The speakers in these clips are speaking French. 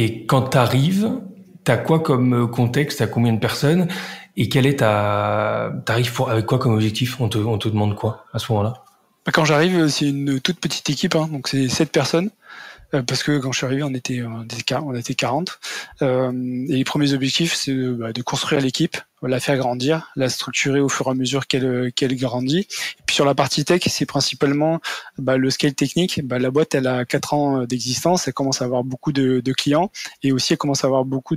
Et quand t'arrives, t'as quoi comme contexte, t'as combien de personnes et quel est t'arrives avec quoi comme objectif? On te demande quoi à ce moment-là? Quand j'arrive, c'est une toute petite équipe, hein, donc c'est 7 personnes. Parce que quand je suis arrivé, on était 40. Et les premiers objectifs, c'est de construire l'équipe, la faire grandir, la structurer au fur et à mesure qu'elle grandit. Et puis sur la partie tech, c'est principalement le scale technique. La boîte, elle a 4 ans d'existence, elle commence à avoir beaucoup de clients et aussi elle commence à avoir beaucoup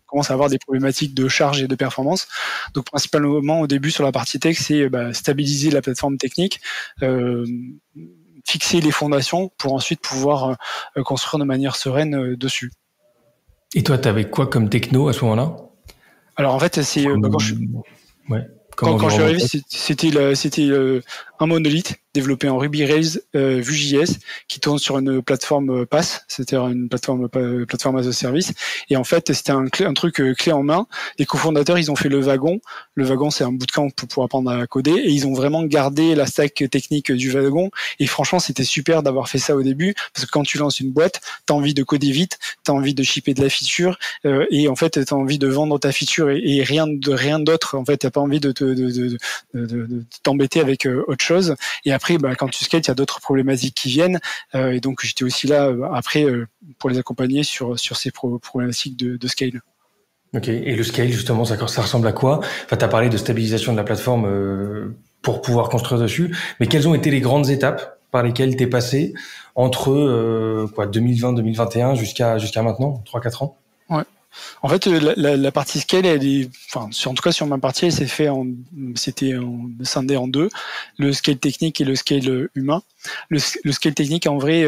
commence à avoir des problématiques de charge et de performance. Donc principalement au début sur la partie tech, c'est stabiliser la plateforme technique, fixer les fondations pour ensuite pouvoir construire de manière sereine dessus. Et toi, t'avais quoi comme techno à ce moment-là? Alors en fait, c'est quand je suis arrivé, c'était un monolithe développé en Ruby Rails Vue.js qui tourne sur une plateforme PaaS, c'est-à-dire une plateforme as a service. Et en fait, c'était un truc clé en main. Les cofondateurs, ils ont fait le wagon. Le wagon, c'est un bootcamp pour apprendre à coder, et ils ont vraiment gardé la stack technique du wagon. Et franchement, c'était super d'avoir fait ça au début, parce que quand tu lances une boîte, t'as envie de coder vite, t'as envie de shipper de la feature, et en fait, t'as envie de vendre ta feature et rien d'autre. En fait, t'as pas envie de t'embêter avec autre chose. Et après, quand tu scales, il y a d'autres problématiques qui viennent. Et donc, j'étais aussi là après pour les accompagner sur ces problématiques de scale. Ok. Et le scale, justement, ça ressemble à quoi? Enfin, t'as parlé de stabilisation de la plateforme pour pouvoir construire dessus. Mais quelles ont été les grandes étapes par lesquelles t'es passé entre 2020, 2021 jusqu'à maintenant, 3-4 ans? Ouais. En fait, la partie scale, en tout cas sur ma partie, elle s'est c'était scindé en deux, le scale technique et le scale humain. Le scale technique, en vrai,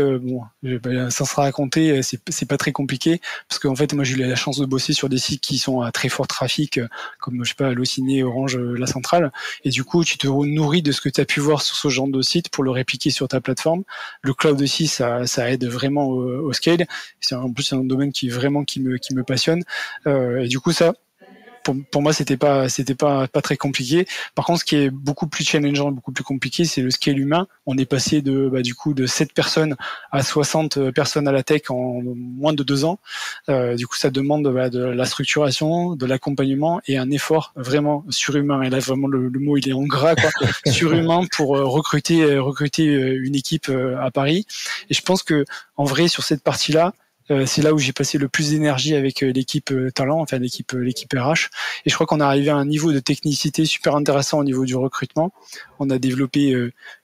ça sera raconté, c'est pas très compliqué, parce qu'en fait, moi, j'ai eu la chance de bosser sur des sites qui sont à très fort trafic, comme, je sais pas, Allociné, Orange, La Centrale, et du coup, tu te nourris de ce que tu as pu voir sur ce genre de site pour le répliquer sur ta plateforme. Le cloud aussi, ça aide vraiment au scale. En plus, c'est un domaine qui me passionne. Et du coup, ça, pour moi, c'était pas très compliqué. Par contre, ce qui est beaucoup plus challengeant, beaucoup plus compliqué, c'est le scale humain. On est passé de 7 personnes à 60 personnes à la tech en moins de 2 ans. Du coup, ça demande de la structuration, de l'accompagnement et un effort vraiment surhumain. Et là, vraiment, le mot, il est en gras, quoi. Surhumain pour recruter une équipe à Paris. Et je pense que, en vrai, sur cette partie-là, c'est là où j'ai passé le plus d'énergie avec l'équipe talent, enfin l'équipe RH. Et je crois qu'on est arrivé à un niveau de technicité super intéressant au niveau du recrutement. On a développé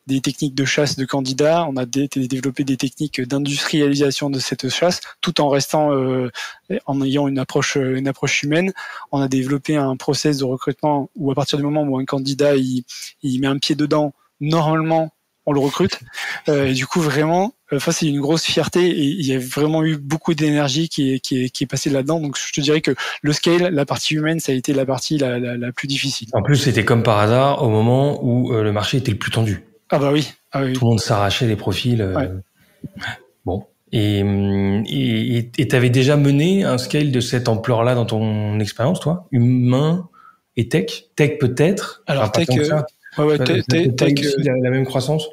des techniques de chasse de candidats, on a développé des techniques d'industrialisation de cette chasse, tout en restant, en ayant une approche humaine. On a développé un process de recrutement où à partir du moment où un candidat il met un pied dedans, normalement on le recrute. Et du coup, vraiment, c'est une grosse fierté, et il y a vraiment eu beaucoup d'énergie qui est passée là-dedans. Donc, je te dirais que le scale, la partie humaine, ça a été la partie la plus difficile. En plus, c'était comme par hasard au moment où le marché était le plus tendu. Ah bah oui. Tout le monde s'arrachait les profils. Ouais. Bon. Et t'avais déjà mené un scale de cette ampleur-là dans ton expérience, toi? Humain et tech? Tech peut-être? Alors, tech, la même croissance?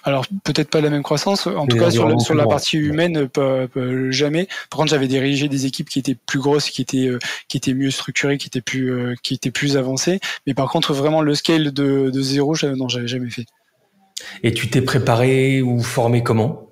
Alors, peut-être pas la même croissance. En tout cas, sur la partie humaine, jamais. Par contre, j'avais dirigé des équipes qui étaient plus grosses, qui étaient mieux structurées, qui étaient plus avancées. Mais par contre, vraiment, le scale de zéro, non, j'avais jamais fait. Et tu t'es préparé ou formé comment?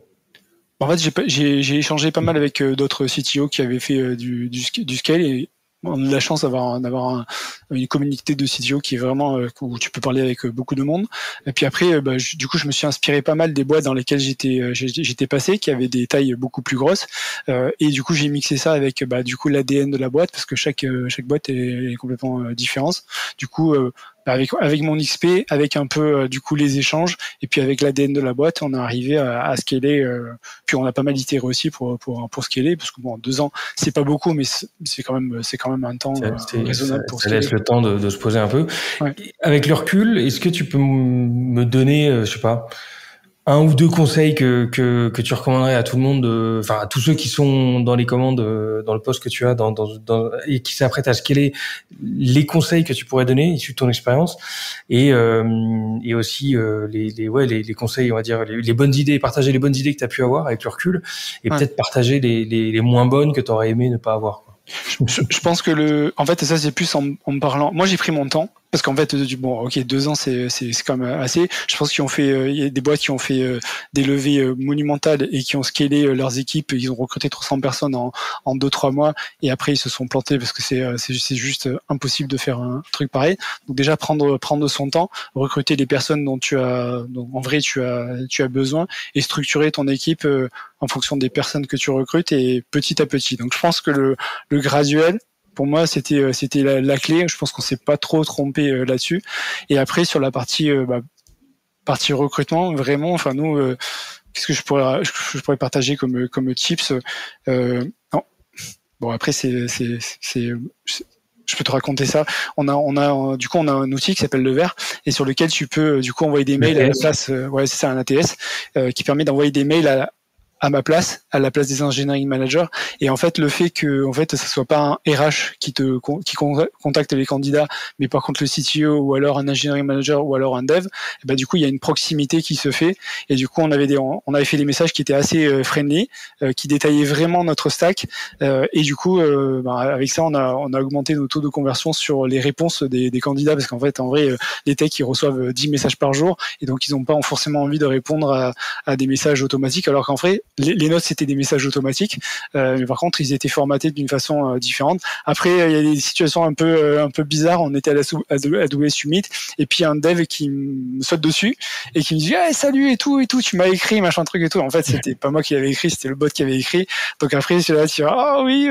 En fait, j'ai échangé pas mal avec d'autres CTO qui avaient fait du scale, et on a de la chance d'avoir une communauté de CTO qui est vraiment où tu peux parler avec beaucoup de monde. Et puis après, du coup, je me suis inspiré pas mal des boîtes dans lesquelles j'étais passé, qui avaient des tailles beaucoup plus grosses. Et du coup, j'ai mixé ça avec du coup l'ADN de la boîte, parce que chaque boîte est complètement différente. Du coup, avec mon XP, avec un peu du coup les échanges, et puis avec l'ADN de la boîte, on est arrivé à scaler. Puis on a pas mal itéré aussi pour scaler, parce que 2 ans, c'est pas beaucoup, mais c'est quand même un temps raisonnable pour scaler. Ça laisse le temps de se poser un peu. Ouais. Avec le recul, est-ce que tu peux me donner, je sais pas, un ou deux conseils que tu recommanderais à tout le monde, enfin à tous ceux qui sont dans les commandes, dans le poste que tu as, et qui s'apprêtent à scaler, les conseils que tu pourrais donner issus de ton expérience, et aussi les conseils, on va dire les bonnes idées, partager les bonnes idées que tu as pu avoir avec le recul, et peut-être partager les moins bonnes que tu aurais aimé ne pas avoir, quoi. Je pense que en fait, ça c'est plus en me parlant. Moi, j'ai pris mon temps parce qu'en fait, 2 ans, c'est quand même assez. Je pense qu'il y a des boîtes qui ont fait des levées monumentales et qui ont scalé leurs équipes. Ils ont recruté 300 personnes en 2-3 mois et après ils se sont plantés parce que c'est juste impossible de faire un truc pareil. Donc déjà prendre son temps, recruter les personnes dont en vrai tu as besoin et structurer ton équipe en fonction des personnes que tu recrutes et petit à petit. Donc je pense que le graduel, pour moi, c'était la clé. Je pense qu'on s'est pas trop trompé là-dessus. Et après, sur la partie recrutement, vraiment, enfin nous, qu'est-ce que je pourrais partager comme tips non. Bon, après, je peux te raconter ça. On a du coup on a un outil qui s'appelle Le Ver et sur lequel tu peux du coup envoyer des mails à la place. Ouais, c'est ça, un ATS qui permet d'envoyer des mails à la place des engineering managers. Et en fait, le fait que, ça soit pas un RH qui contacte les candidats, mais par contre le CTO ou alors un engineering manager ou alors un dev, du coup, il y a une proximité qui se fait. Et du coup, on avait fait des messages qui étaient assez friendly, qui détaillaient vraiment notre stack. Et du coup, avec ça, on a augmenté nos taux de conversion sur les réponses des candidats parce qu'en fait, en vrai, les techs, ils reçoivent 10 messages par jour et donc ils n'ont pas forcément envie de répondre à des messages automatiques, alors qu'en vrai, les notes c'était des messages automatiques, mais par contre ils étaient formatés d'une façon différente. Après il y a des situations un peu bizarres. On était à AWS Summit et puis un dev qui me saute dessus et qui me dit hey, salut et tout, tu m'as écrit machin truc et tout. En fait c'était pas moi qui l'avais écrit, c'était le bot qui avait écrit. Donc après je suis là, tu vois, oui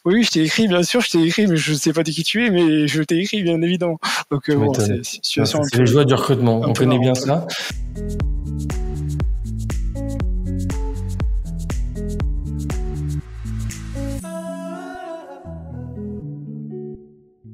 je t'ai écrit, bien sûr je t'ai écrit, mais je sais pas de qui tu es, mais je t'ai écrit bien évidemment. Donc bon, c'est une situation c'est les joies du recrutement, on connaît bien ça.